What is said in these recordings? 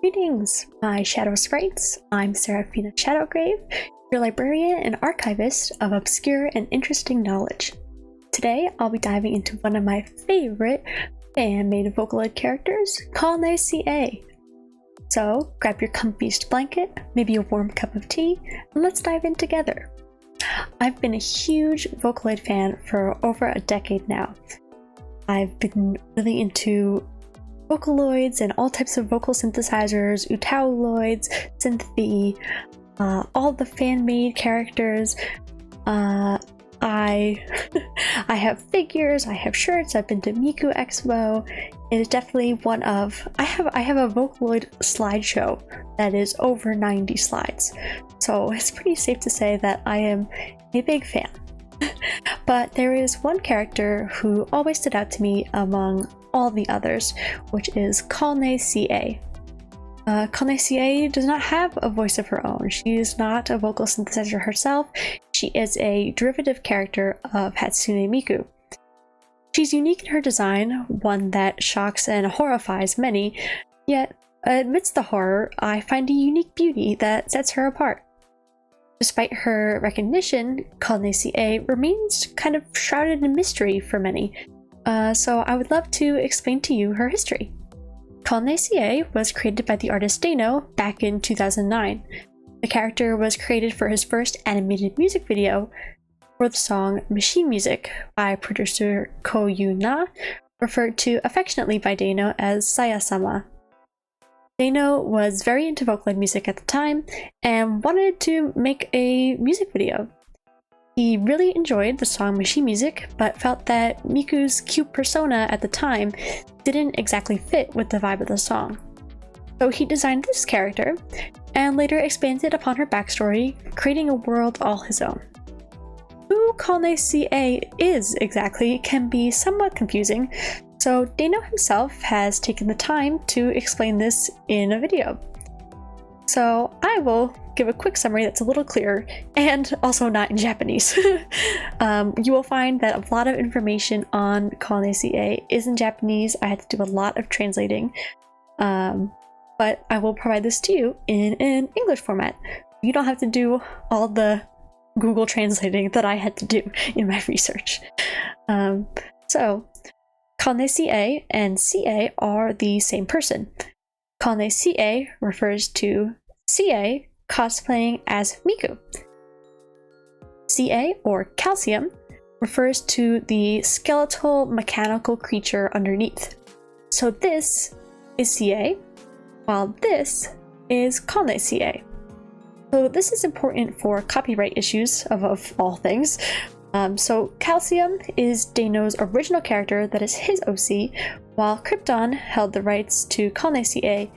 Greetings, my shadow sprites. I'm Seraphina Shadowgrave, your librarian and archivist of obscure and interesting knowledge. Today, I'll be diving into one of my favorite fan-made vocaloid characters, Calne Ca. So, grab your comfiest blanket, maybe a warm cup of tea, and let's dive in together. I've been a huge vocaloid fan for over a decade now. I've been really into vocaloids and all types of vocal synthesizers, utauloids, synthy, all the fan-made characters. I have figures, I have shirts, I've been to Miku Expo. It is definitely one of, I have a vocaloid slideshow that is over 90 slides. So it's pretty safe to say that I am a big fan. But there is one character who always stood out to me among all the others, which is Calne Ca. Calne Ca does not have a voice of her own. She is not a vocal synthesizer herself. She is a derivative character of Hatsune Miku. She's unique in her design, one that shocks and horrifies many, yet amidst the horror, I find a unique beauty that sets her apart. Despite her recognition, Calne Ca remains kind of shrouded in mystery for many, so I would love to explain to you her history. Calne Ca was created by the artist Dano back in 2009. The character was created for his first animated music video for the song Machine Music by producer Ko Yu-na, referred to affectionately by Dano as Saya-sama. Dano was very into vocaloid music at the time and wanted to make a music video. He really enjoyed the song Machine Music, but felt that Miku's cute persona at the time didn't exactly fit with the vibe of the song. So he designed this character, and later expanded upon her backstory, creating a world all his own. Who Calne Ca is exactly can be somewhat confusing, so Dano himself has taken the time to explain this in a video. So I will give a quick summary that's a little clearer, and also not in Japanese. You will find that a lot of information on Calne Ca is in Japanese. I had to do a lot of translating, but I will provide this to you in an English format. You don't have to do all the Google translating that I had to do in my research. So, Calne Ca and Ca are the same person. Calne Ca refers to Ca cosplaying as Miku. Ca, or calcium, refers to the skeletal mechanical creature underneath. So this is Ca, while this is Calne Ca. So this is important for copyright issues of all things. So Calcium is Dano's original character that is his OC, while Krypton held the rights to Calne Ca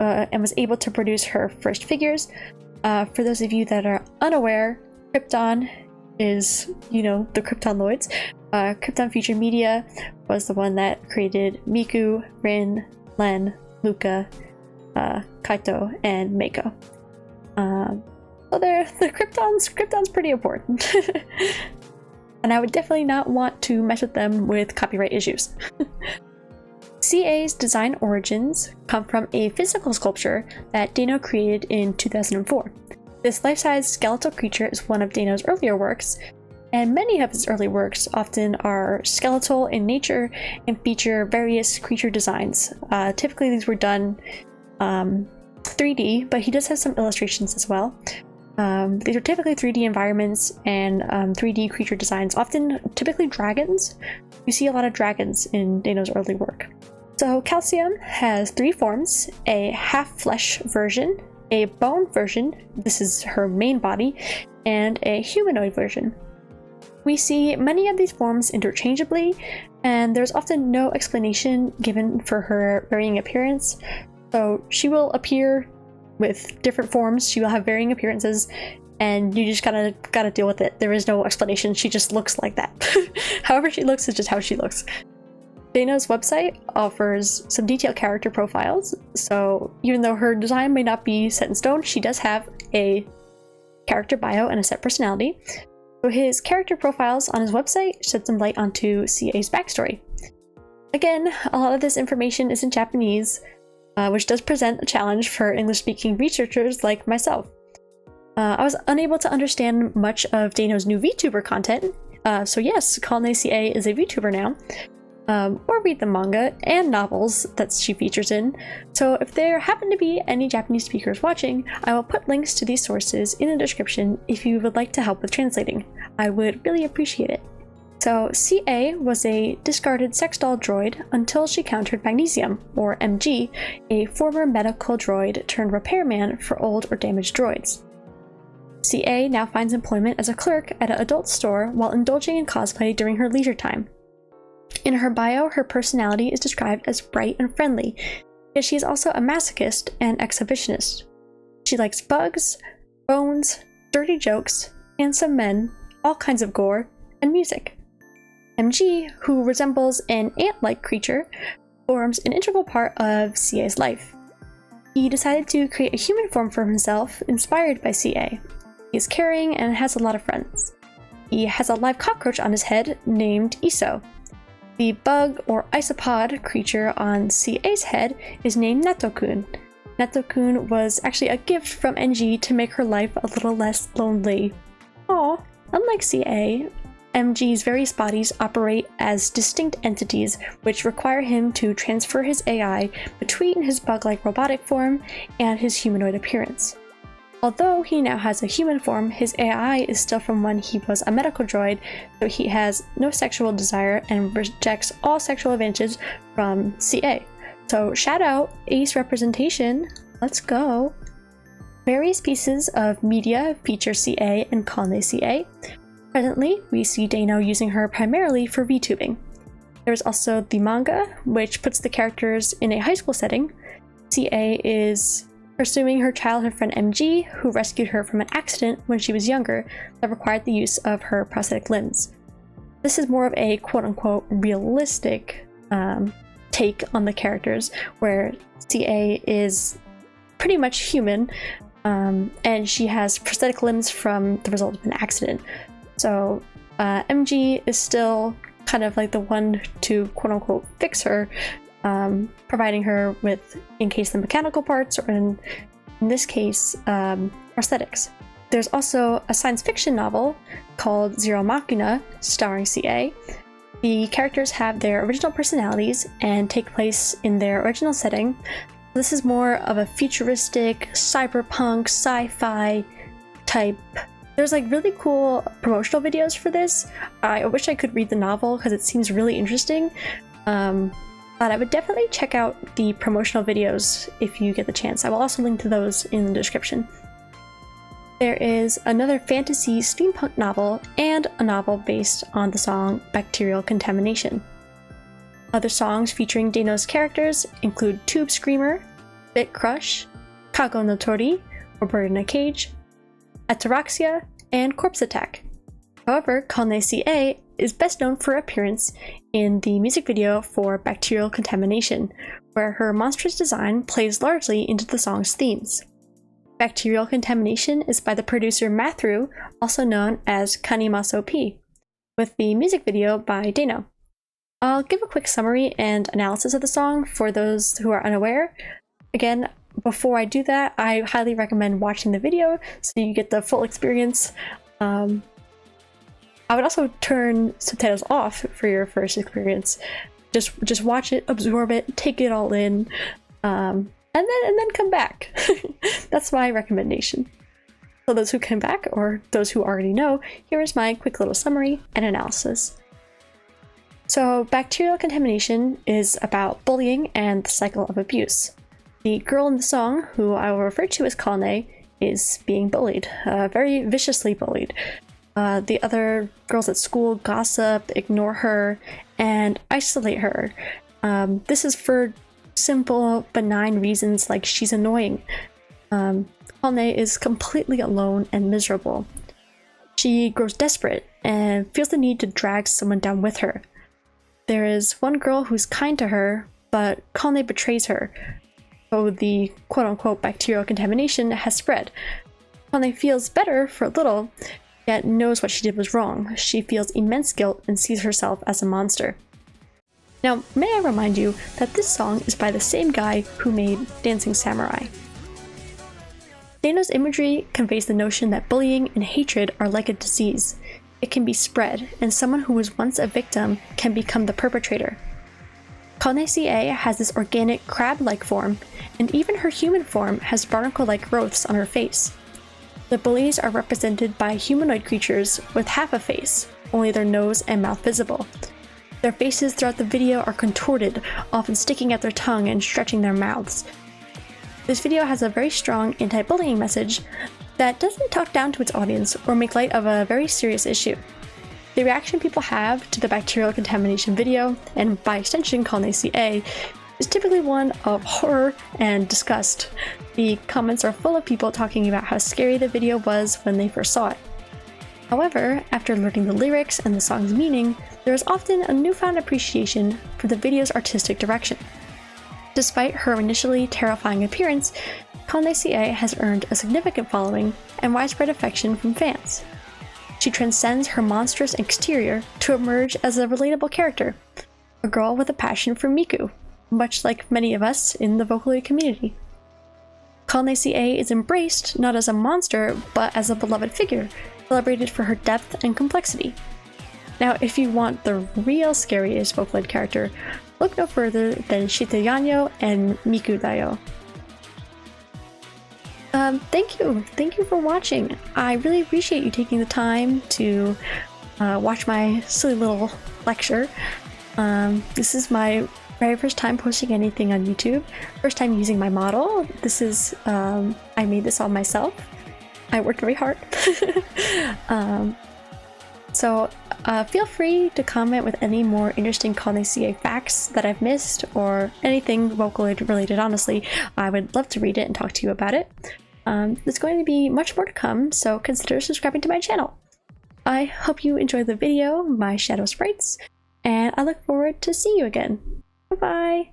and was able to produce her first figures. For those of you that are unaware, Krypton is, the Kryptonoids. Krypton Future Media was the one that created Miku, Rin, Len, Luca, Kaito, and Meiko. So the Krypton's pretty important. And I would definitely not want to mess with them with copyright issues. Ca's design origins come from a physical sculpture that Dano created in 2004. This life-size skeletal creature is one of Dano's earlier works, and many of his early works often are skeletal in nature and feature various creature designs. Typically these were done 3D, but he does have some illustrations as well. These are typically 3D environments and 3D creature designs, typically dragons. You see a lot of dragons in Dano's early work. So Calcium has three forms: a half-flesh version, a bone version, this is her main body, and a humanoid version. We see many of these forms interchangeably, and there's often no explanation given for her varying appearance. So she will appear with different forms, she will have varying appearances, and you just gotta deal with it. There is no explanation, she just looks like that. However she looks is just how she looks. Dano's website offers some detailed character profiles, so even though her design may not be set in stone, she does have a character bio and a set personality. So his character profiles on his website shed some light onto Ca's backstory. Again, a lot of this information is in Japanese, which does present a challenge for English-speaking researchers like myself. I was unable to understand much of Dano's new VTuber content, so yes, Calne Ca is a VTuber now, or read the manga and novels that she features in. So if there happen to be any Japanese speakers watching, I will put links to these sources in the description if you would like to help with translating. I would really appreciate it. So CA was a discarded sex doll droid until she countered Magnesium, or MG, a former medical droid turned repairman for old or damaged droids. CA now finds employment as a clerk at an adult store while indulging in cosplay during her leisure time. In her bio, her personality is described as bright and friendly, yet she is also a masochist and exhibitionist. She likes bugs, bones, dirty jokes, handsome men, all kinds of gore, and music. MG, who resembles an ant-like creature, forms an integral part of CA's life. He decided to create a human form for himself inspired by CA. He is caring and has a lot of friends. He has a live cockroach on his head named Iso. The bug or isopod creature on CA's head is named Netokun. Netokun was actually a gift from NG to make her life a little less lonely. Aww. Unlike CA, MG's various bodies operate as distinct entities, which require him to transfer his AI between his bug-like robotic form and his humanoid appearance. Although he now has a human form, his AI is still from when he was a medical droid, so he has no sexual desire and rejects all sexual advances from CA. So shout out, ace representation, let's go! Various pieces of media feature CA and Calne Ca. Presently, we see Dano using her primarily for VTubing. There's also the manga, which puts the characters in a high school setting. CA is pursuing her childhood friend MG, who rescued her from an accident when she was younger that required the use of her prosthetic limbs. This is more of a quote-unquote realistic take on the characters, where CA is pretty much human, and she has prosthetic limbs from the result of an accident. So MG is still kind of like the one to quote-unquote fix her, providing her with, in case the mechanical parts, or in this case, prosthetics. There's also a science fiction novel called Zero Machina, starring CA. The characters have their original personalities and take place in their original setting. This is more of a futuristic, cyberpunk, sci-fi type. There's like really cool promotional videos for this. I wish I could read the novel because it seems really interesting. But I would definitely check out the promotional videos if you get the chance. I will also link to those in the description. There is another fantasy steampunk novel and a novel based on the song Bacterial Contamination. Other songs featuring Dano's characters include Tube Screamer, Bit Crush, Kago no Tori, or Bird in a Cage, Ataraxia, and Corpse Attack. However, Calne Ca is best known for her appearance in the music video for Bacterial Contamination, where her monstrous design plays largely into the song's themes. Bacterial Contamination is by the producer Matthew, also known as Kanimaso P, with the music video by Dano. I'll give a quick summary and analysis of the song for those who are unaware. Again, before I do that, I highly recommend watching the video so you get the full experience. I would also turn subtitles off for your first experience. Just watch it, absorb it, take it all in, and then come back. That's my recommendation. So those who come back, or those who already know, here is my quick little summary and analysis. So Bacterial Contamination is about bullying and the cycle of abuse. The girl in the song, who I will refer to as Calne, is being bullied, very viciously bullied. The other girls at school gossip, ignore her, and isolate her. This is for simple, benign reasons like she's annoying. Calne is completely alone and miserable. She grows desperate and feels the need to drag someone down with her. There is one girl who's kind to her, but Calne betrays her. So the quote-unquote bacterial contamination has spread. Calne feels better for a little, yet knows what she did was wrong. She feels immense guilt and sees herself as a monster. Now, may I remind you that this song is by the same guy who made Dancing Samurai. Dano's imagery conveys the notion that bullying and hatred are like a disease. It can be spread, and someone who was once a victim can become the perpetrator. Calne Ca has this organic crab-like form, and even her human form has barnacle-like growths on her face. The bullies are represented by humanoid creatures with half a face, only their nose and mouth visible. Their faces throughout the video are contorted, often sticking out their tongue and stretching their mouths. This video has a very strong anti-bullying message that doesn't talk down to its audience or make light of a very serious issue. The reaction people have to the bacterial contamination video, and by extension Calne Ca, is typically one of horror and disgust. The comments are full of people talking about how scary the video was when they first saw it. However, after learning the lyrics and the song's meaning, there is often a newfound appreciation for the video's artistic direction. Despite her initially terrifying appearance, Calne Ca has earned a significant following and widespread affection from fans. She transcends her monstrous exterior to emerge as a relatable character, a girl with a passion for Miku, much like many of us in the Vocaloid community. Calne Ca is embraced not as a monster, but as a beloved figure, celebrated for her depth and complexity. Now, if you want the real scariest Vocaloid character, look no further than Shiteyanyo and Miku Dayo. Thank you for watching. I really appreciate you taking the time to watch my silly little lecture. This is my very first time posting anything on YouTube, first time using my model. This is, I made this all myself. I worked very hard. So feel free to comment with any more interesting Calne Ca facts that I've missed, or anything Vocaloid related, honestly. I would love to read it and talk to you about it. There's going to be much more to come, so consider subscribing to my channel. I hope you enjoyed the video, my shadow sprites, and I look forward to seeing you again. Bye-bye!